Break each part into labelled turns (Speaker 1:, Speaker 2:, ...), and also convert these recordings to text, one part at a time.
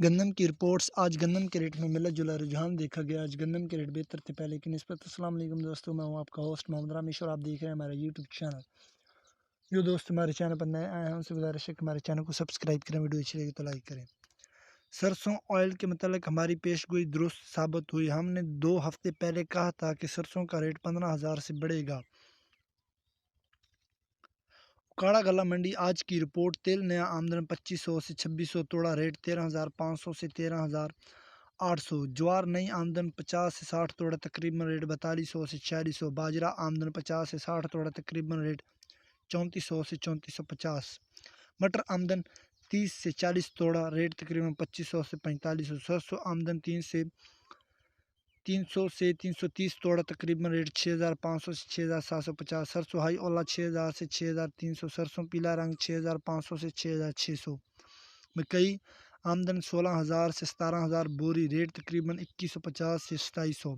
Speaker 1: گندم کی رپورٹس۔ آج گندم کے ریٹ میں ملا جلا رجحان دیکھا گیا۔ آج گندم کے ریٹ بہتر تھے پہلے کی نسبت۔ السلام علیکم دوستوں، میں ہوں آپ کا ہوسٹ محمد رامیش اور آپ دیکھ رہے ہیں ہمارا یوٹیوب چینل۔ جو دوست ہمارے چینل پر نئے آئے ہیں ان سے گزارش ہے کہ ہمارے چینل کو سبسکرائب کریں، ویڈیو اچھی لگے تو لائک کریں۔ سرسوں آئل کے متعلق ہماری پیش گوئی درست ثابت ہوئی۔ ہم نے 2 ہفتے پہلے کہا تھا کہ سرسوں کا ریٹ 15,000 سے بڑھے گا۔ کاڑا گلہ منڈی آج کی رپورٹ: تیل نیا آمدن 2500 سے 2600 توڑا ریٹ 13,500 سے 13,800۔ جوار نئی آمدن 50 سے 60 توڑا تقریباً ریٹ 4200 سے 4600۔ باجرہ آمدن 50 سے 60 توڑا تقریباً ریٹ 3400 سے 3450۔ مٹر آمدن 30 سے 40 توڑا ریٹ تقریباً 2500 سے 4500۔ سرسوں آمدن 300 سے 330 توڑا تقریباً ریٹ 6,500 سے 6,750۔ سرسوں ہائی اولا 6,000 سے 6,300۔ سرسوں پیلا رنگ 6,500 سے 6,600۔ مکئی آمدن 16,000 سے 17,000 بوری ریٹ تقریباً 2150 سے 2700۔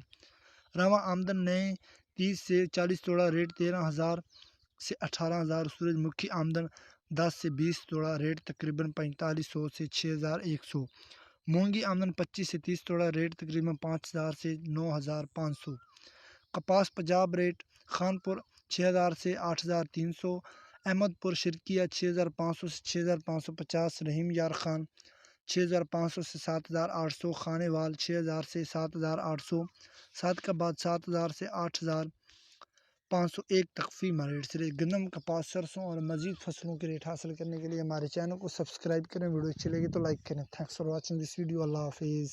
Speaker 1: رواں آمدن نئے 30 سے 40 توڑا ریٹ 13,000 سے 18,000۔ سورج مکھی آمدن 10 سے 20 توڑا ریٹ تقریباً 4500 سے 6,100۔ مونگی آمدن 25 سے 30 توڑا ریٹ تقریباً 5,000 سے 9,500۔ کپاس پنجاب ریٹ: خانپور 6,000 سے 8,300۔ احمد پور شرکیہ 6,500 سے 6,550۔ رحیم یار خان 6,500 سے 7,800۔ خانے وال 6,000 سے 7,800۔ صادق آباد 7,000 سے 8,500۔ ایک تخفیمہ ریٹ سے گندم، کپاس، سرسوں اور مزید فصلوں کے ریٹ حاصل کرنے کے لیے ہمارے چینل کو سبسکرائب کریں، ویڈیو اچھی لگے تو لائک کریں۔ Thanks for watching this video. اللہ حافظ۔